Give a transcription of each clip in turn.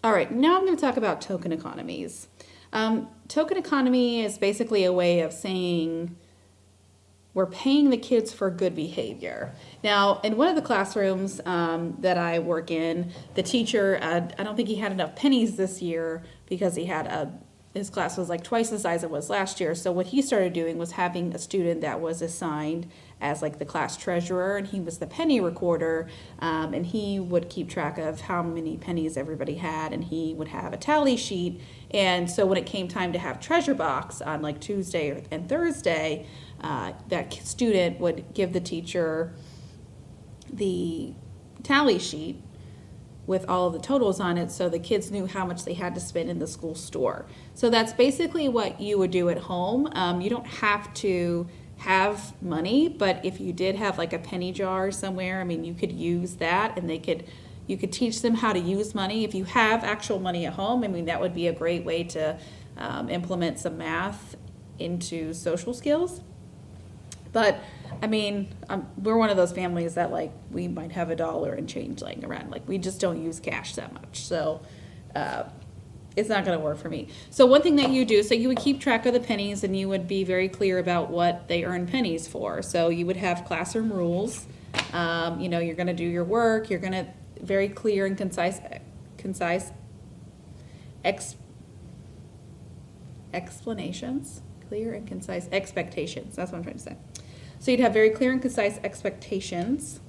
All right, now I'm going to talk about token economies. Token economy is basically a way of saying we're paying the kids for good behavior. Now, in one of the classrooms that I work in, the teacher, I don't think he had enough pennies this year because his class was like twice the size it was last year. So what he started doing was having a student that was assigned as like the class treasurer, and he was the penny recorder, and he would keep track of how many pennies everybody had, and he would have a tally sheet. And so when it came time to have treasure box on like Tuesday and Thursday, that student would give the teacher the tally sheet with all of the totals on it, so the kids knew how much they had to spend in the school store. So that's basically what you would do at home. You don't have to have money, but if you did have like a penny jar somewhere, I mean, you could use that, and you could teach them how to use money. If you have actual money at home, I mean, that would be a great way to implement some math into social skills. But I mean, we're one of those families that like we might have a dollar and change laying around. Like we just don't use cash that much, so it's not going to work for me. So one thing that you do, so you would keep track of the pennies, and you would be very clear about what they earn pennies for. So you would have classroom rules. You're going to do your work. You're going to very clear and concise explanations. Clear and concise expectations. That's what I'm trying to say. So you'd have very clear and concise expectations.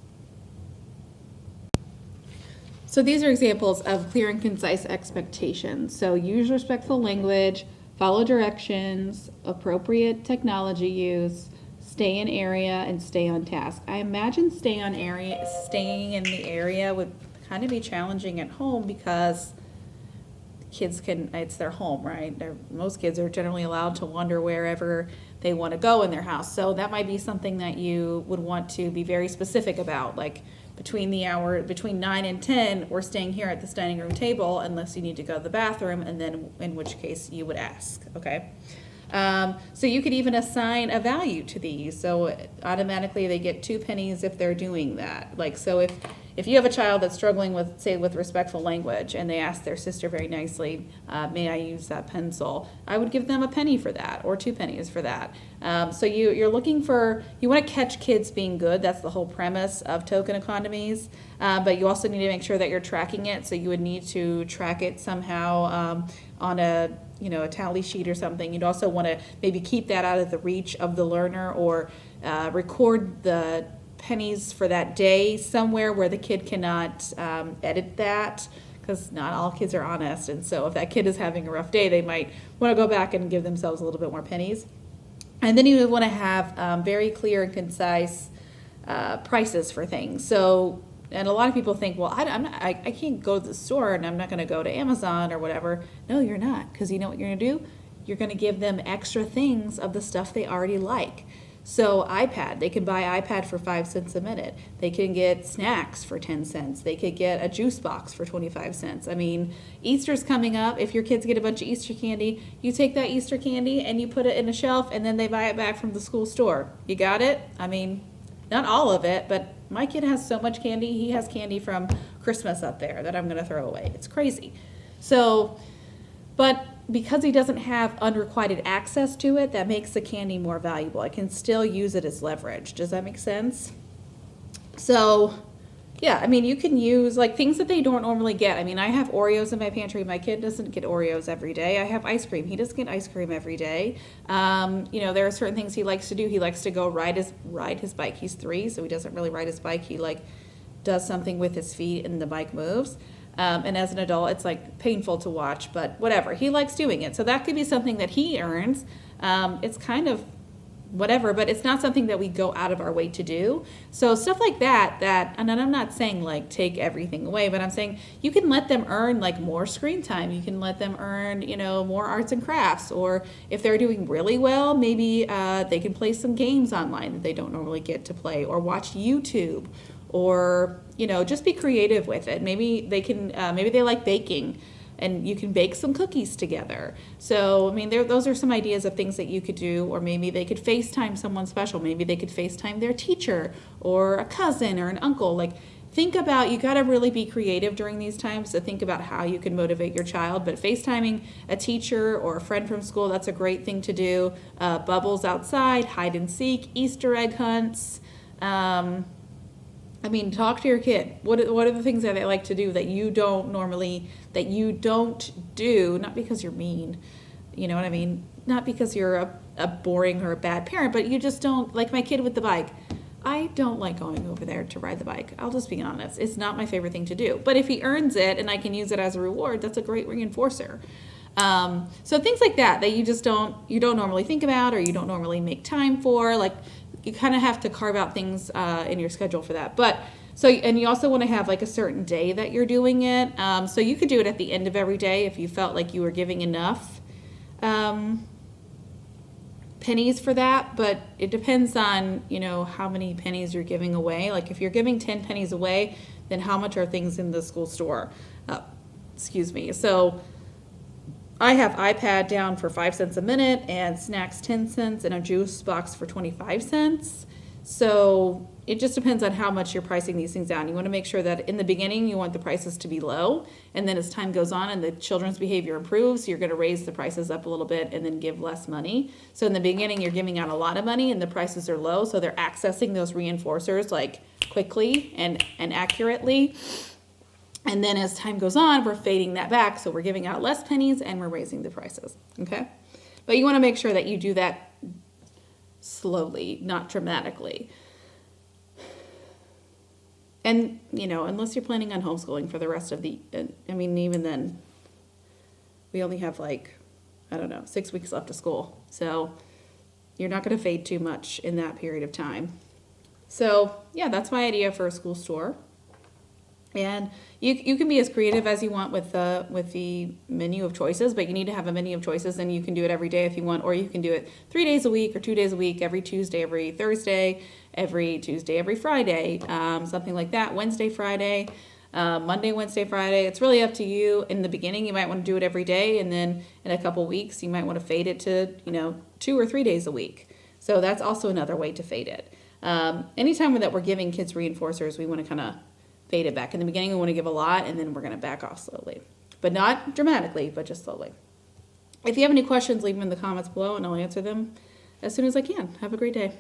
So these are examples of clear and concise expectations. So use respectful language, follow directions, appropriate technology use, stay in area, and stay on task. I imagine staying in the area would kind of be challenging at home because it's their home, right? Most kids are generally allowed to wander wherever they want to go in their house. So that might be something that you would want to be very specific about, like between 9 and 10, we're staying here at this dining room table unless you need to go to the bathroom, and then in which case you would ask, okay? So you could even assign a value to these. So automatically they get 2 pennies if they're doing that. Like, so if you have a child that's struggling with, say, with respectful language, and they ask their sister very nicely, may I use that pencil? I would give them a penny for that, or 2 pennies for that. So you want to catch kids being good. That's the whole premise of token economies. But you also need to make sure that you're tracking it. So you would need to track it somehow on a tally sheet or something. You'd also want to maybe keep that out of the reach of the learner, or record the pennies for that day somewhere where the kid cannot edit that, because not all kids are honest. And so if that kid is having a rough day, they might want to go back and give themselves a little bit more pennies. And then you would want to have very clear and concise prices for things. So, and a lot of people think, well, I can't go to the store, and I'm not going to go to Amazon or whatever. No, you're not, because you know what you're going to do? You're going to give them extra things of the stuff they already like. So they can buy iPad for 5 cents a minute. They can get snacks for 10 cents. They could get a juice box for 25 cents. I mean, Easter's coming up. If your kids get a bunch of Easter candy, you take that Easter candy and you put it in a shelf, and then they buy it back from the school store. You got it? I mean, not all of it, but my kid has so much candy. He has candy from Christmas up there that I'm going to throw away. It's crazy. So, but because he doesn't have unrequited access to it, that makes the candy more valuable. I can still use it as leverage. Does that make sense? So, yeah, I mean, you can use like things that they don't normally get. I mean, I have Oreos in my pantry. My kid doesn't get Oreos every day. I have ice cream. He doesn't get ice cream every day. There are certain things he likes to do. He likes to go ride his bike. He's 3, so he doesn't really ride his bike. He like does something with his feet and the bike moves. And as an adult, it's like painful to watch, but whatever. He likes doing it. So that could be something that he earns. It's kind of whatever, but it's not something that we go out of our way to do. So stuff like that, and I'm not saying like take everything away, but I'm saying you can let them earn like more screen time. You can let them earn, more arts and crafts, or if they're doing really well, maybe they can play some games online that they don't normally get to play, or watch YouTube, or, just be creative with it. Maybe they can, maybe they like baking, and you can bake some cookies together. So, I mean, those are some ideas of things that you could do, or maybe they could FaceTime someone special. Maybe they could FaceTime their teacher or a cousin or an uncle. Like, think about, you got to really be creative during these times to think about how you can motivate your child. But FaceTiming a teacher or a friend from school, that's a great thing to do. Bubbles outside, hide and seek, Easter egg hunts. I mean, talk to your kid. What are the things that they like to do that you don't do, not because you're mean, you know what I mean? Not because you're a boring or a bad parent, but you just don't, like my kid with the bike. I don't like going over there to ride the bike. I'll just be honest. It's not my favorite thing to do. But if he earns it and I can use it as a reward, that's a great reinforcer. So things like that you just don't normally think about, or you don't normally make time for. Like, you kind of have to carve out things in your schedule for that. But and you also want to have like a certain day that you're doing it. So you could do it at the end of every day if you felt like you were giving enough pennies for that, but it depends on, how many pennies you're giving away. Like if you're giving 10 pennies away, then how much are things in the school store? Excuse me. So I have iPad down for 5 cents a minute, and snacks 10 cents, and a juice box for 25 cents. So it just depends on how much you're pricing these things down. You want to make sure that in the beginning you want the prices to be low, and then as time goes on and the children's behavior improves, you're going to raise the prices up a little bit and then give less money. So in the beginning you're giving out a lot of money and the prices are low, so they're accessing those reinforcers like quickly and accurately. And then as time goes on, we're fading that back, so we're giving out less pennies and we're raising the prices, okay? But you want to make sure that you do that slowly, not dramatically. And, unless you're planning on homeschooling for the rest of even then, we only have 6 weeks left of school. So you're not going to fade too much in that period of time. So, yeah, that's my idea for a school store. And you can be as creative as you want with the menu of choices, but you need to have a menu of choices, and you can do it every day if you want, or you can do it 3 days a week or 2 days a week, every Tuesday, every Thursday, every Tuesday, every Friday, something like that, Wednesday, Friday, Monday, Wednesday, Friday. It's really up to you. In the beginning, you might want to do it every day, and then in a couple weeks, you might want to fade it to 2 or 3 days a week. So that's also another way to fade it. Anytime that we're giving kids reinforcers, we want to kind of fade it back. In the beginning, we want to give a lot, and then we're going to back off slowly. But not dramatically, but just slowly. If you have any questions, leave them in the comments below, and I'll answer them as soon as I can. Have a great day.